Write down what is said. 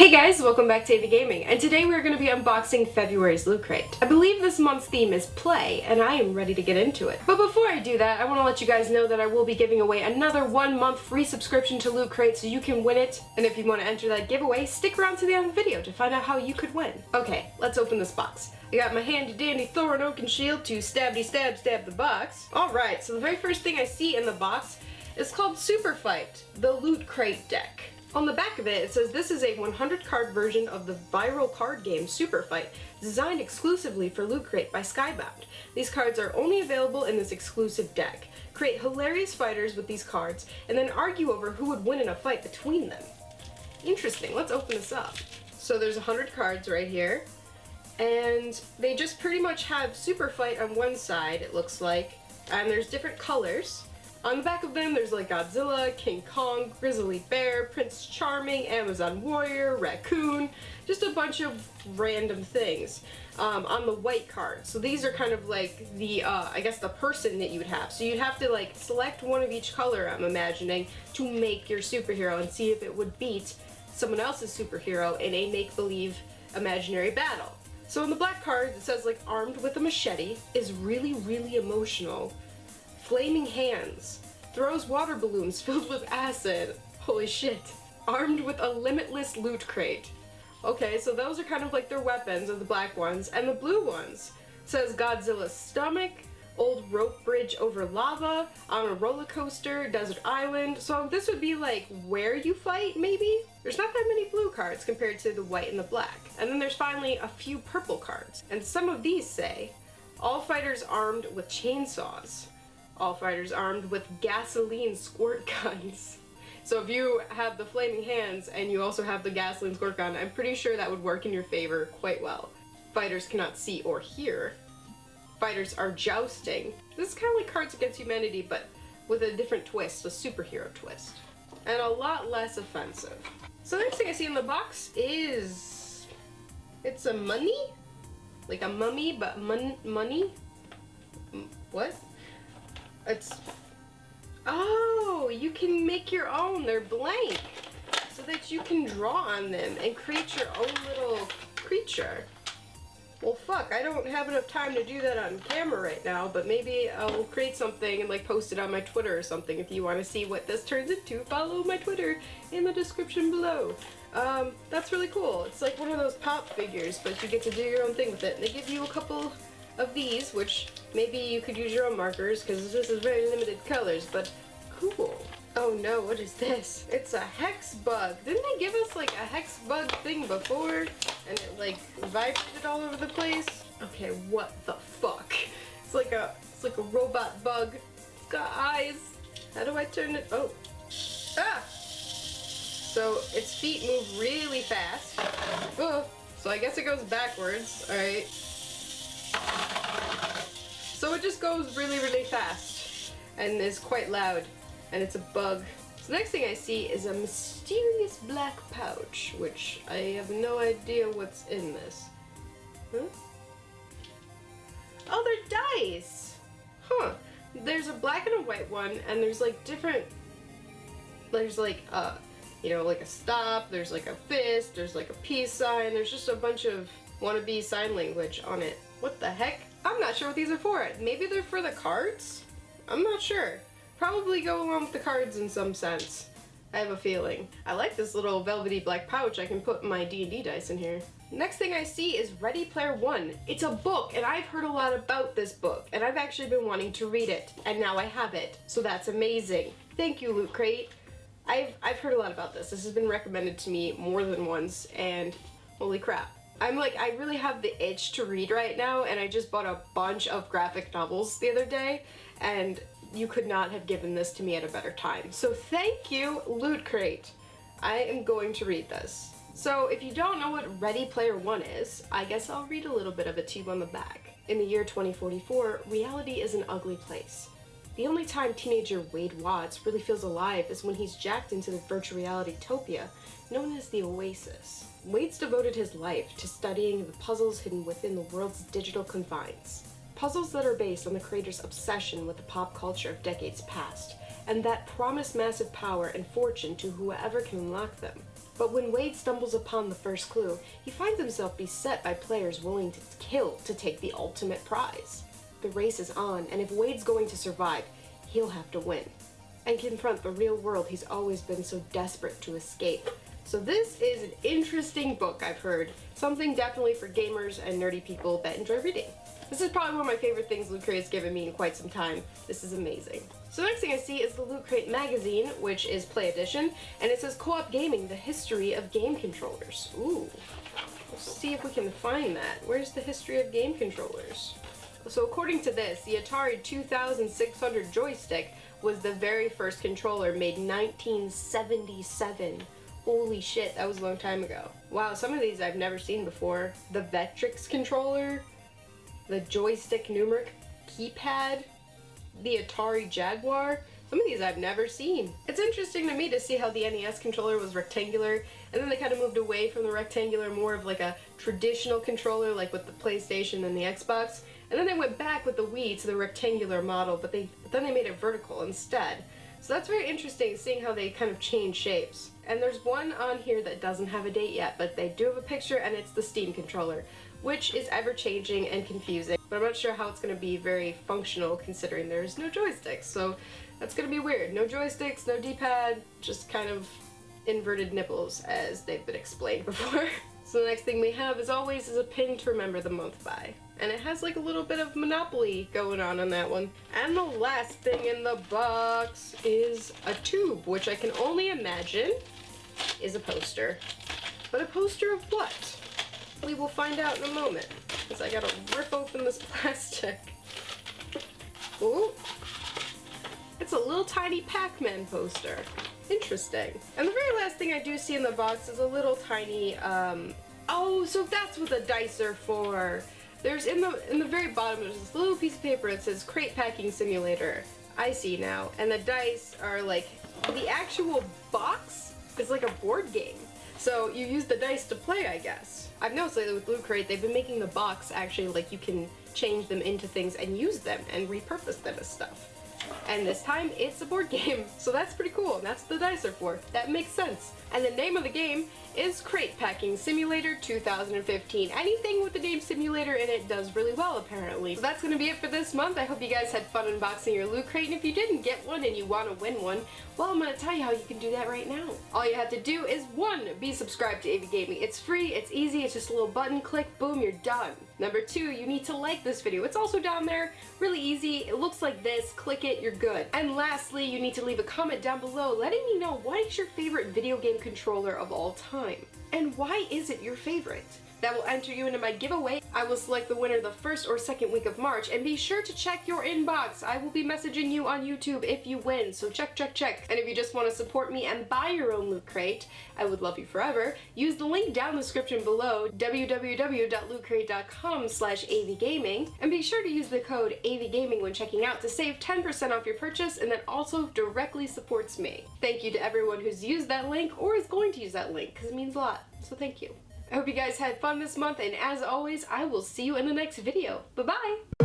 Hey guys, welcome back to AviGaming, and today we're going to be unboxing February's Loot Crate. I believe this month's theme is play, and I am ready to get into it. But before I do that, I want to let you guys know that I will be giving away another 1-month free subscription to Loot Crate so you can win it. And if you want to enter that giveaway, stick around to the end of the video to find out how you could win. Okay, let's open this box. I got my handy dandy Thor and Oaken shield to stab the box. Alright, so the very first thing I see in the box is called Super Fight, the Loot Crate deck. On the back of it, it says this is a 100 card version of the viral card game Super Fight, designed exclusively for Loot Crate by Skybound. These cards are only available in this exclusive deck. Create hilarious fighters with these cards, and then argue over who would win in a fight between them. Interesting, let's open this up. So there's 100 cards right here, and they just pretty much have Super Fight on one side, it looks like, and there's different colors. On the back of them, there's like Godzilla, King Kong, Grizzly Bear, Prince Charming, Amazon Warrior, Raccoon, just a bunch of random things on the white card. So these are kind of like the, I guess the person that you would have. So you'd have to like select one of each color, I'm imagining, to make your superhero and see if it would beat someone else's superhero in a make-believe imaginary battle. So on the black card, it says like armed with a machete, is really, really emotional. Flaming hands, throws water balloons filled with acid, holy shit, armed with a limitless loot crate. Okay, so those are kind of like their weapons, of the black ones, and the blue ones says Godzilla's stomach, old rope bridge over lava, on a roller coaster, desert island. So this would be like where you fight, maybe? There's not that many blue cards compared to the white and the black. And then there's finally a few purple cards, and some of these say, all fighters armed with chainsaws. All fighters armed with gasoline squirt guns. So if you have the flaming hands and you also have the gasoline squirt gun, I'm pretty sure that would work in your favor quite well. Fighters cannot see or hear. Fighters are jousting. This is kind of like Cards Against Humanity, but with a different twist, a superhero twist. And a lot less offensive. So the next thing I see in the box is... it's a money? Like a mummy, but money? What? It's, oh, you can make your own. They're blank, so that you can draw on them and create your own little creature. Well, fuck, I don't have enough time to do that on camera right now, but maybe I'll create something and like post it on my Twitter or something. If you want to see what this turns into, follow my Twitter in the description below. That's really cool. It's like one of those pop figures, but you get to do your own thing with it. And they give you a couple of these, which maybe you could use your own markers because this is very limited colors, but cool. Oh no, what is this? It's a hex bug. Didn't they give us like a hex bug thing before and it like vibrated all over the place? Okay, what the fuck? It's like a robot bug. It's got eyes. How do I turn it? Oh. Ah! So its feet move really fast. Oh, so I guess it goes backwards. Alright. So it just goes really, really fast and is quite loud, and it's a bug. So the next thing I see is a mysterious black pouch, which I have no idea what's in this. Huh? Oh, they're dice! Huh. There's a black and a white one, and there's like different, there's like, you know, like a stop, there's like a fist, there's like a peace sign, there's just a bunch of wannabe sign language on it. What the heck? I'm not sure what these are for. Maybe they're for the cards? I'm not sure. Probably go along with the cards in some sense. I have a feeling. I like this little velvety black pouch. I can put my D&D dice in here. Next thing I see is Ready Player One. It's a book, and I've heard a lot about this book, and I've actually been wanting to read it, and now I have it. So that's amazing. Thank you, Loot Crate. I've heard a lot about this. This has been recommended to me more than once, and holy crap. I'm like, I really have the itch to read right now, and I just bought a bunch of graphic novels the other day, and you could not have given this to me at a better time. So thank you, Loot Crate. I am going to read this. So if you don't know what Ready Player One is, I guess I'll read a little bit of it to you on the back. In the year 2044, reality is an ugly place. The only time teenager Wade Watts really feels alive is when he's jacked into the virtual reality topia known as the Oasis. Wade's devoted his life to studying the puzzles hidden within the world's digital confines. Puzzles that are based on the creator's obsession with the pop culture of decades past, and that promise massive power and fortune to whoever can unlock them. But when Wade stumbles upon the first clue, he finds himself beset by players willing to kill to take the ultimate prize. The race is on, and if Wade's going to survive, he'll have to win and confront the real world he's always been so desperate to escape. So this is an interesting book, I've heard. Something definitely for gamers and nerdy people that enjoy reading. This is probably one of my favorite things Loot Crate has given me in quite some time. This is amazing. So the next thing I see is the Loot Crate magazine, which is Play Edition, and it says Co-op Gaming, the History of Game Controllers. Ooh. Let's see if we can find that. Where's the history of game controllers? So according to this, the Atari 2600 joystick was the very first controller made in 1977. Holy shit, that was a long time ago. Wow, some of these I've never seen before. The Vectrix controller, the joystick numeric keypad, the Atari Jaguar. Some of these I've never seen. It's interesting to me to see how the NES controller was rectangular, and then they kind of moved away from the rectangular, more of like a traditional controller like with the PlayStation and the Xbox, and then they went back with the Wii to the rectangular model, but then they made it vertical instead. So that's very interesting, seeing how they kind of change shapes. And there's one on here that doesn't have a date yet, but they do have a picture, and it's the Steam controller, which is ever-changing and confusing. But I'm not sure how it's going to be very functional considering there's no joysticks. So that's going to be weird. No joysticks, no D-pad, just kind of inverted nipples as they've been explained before. So the next thing we have, as always, is a pin to remember the month by. And it has like a little bit of Monopoly going on that one. And the last thing in the box is a tube, which I can only imagine is a poster. But a poster of what? We will find out in a moment, because I gotta rip open this plastic. Ooh. It's a little tiny Pac-Man poster. Interesting. And the very last thing I do see in the box is a little tiny, oh, so that's what the dice are for. There's in the very bottom, there's this little piece of paper that says Crate Packing Simulator. I see now. And the dice are like, the actual box is like a board game. So you use the dice to play, I guess. I've noticed lately with Loot Crate, they've been making the box actually like you can change them into things and use them and repurpose them as stuff. And this time it's a board game, so that's pretty cool, and that's what the dice are for. That makes sense. And the name of the game is Crate Packing Simulator 2015. Anything with the name simulator in it does really well, apparently. So that's gonna be it for this month. I hope you guys had fun unboxing your Loot Crate, and if you didn't get one and you want to win one, well, I'm gonna tell you how you can do that right now. All you have to do is 1, be subscribed to AviGaming. It's free, it's easy, it's just a little button click, boom, you're done. Number 2, you need to like this video. It's also down there, really easy. It looks like this, click it, you're good. And lastly, you need to leave a comment down below letting me know what is your favorite video game controller of all time. And why is it your favorite? That will enter you into my giveaway. I will select the winner the 1st or 2nd week of March, and be sure to check your inbox. I will be messaging you on YouTube if you win, so check, check, check. And if you just want to support me and buy your own Loot Crate, I would love you forever. Use the link down in the description below, www.lootcrate.com/AviGaming, and be sure to use the code AviGaming when checking out to save 10% off your purchase, and that also directly supports me. Thank you to everyone who's used that link or is going to use that link, because it means a lot, so thank you. I hope you guys had fun this month, and as always, I will see you in the next video. Bye-bye!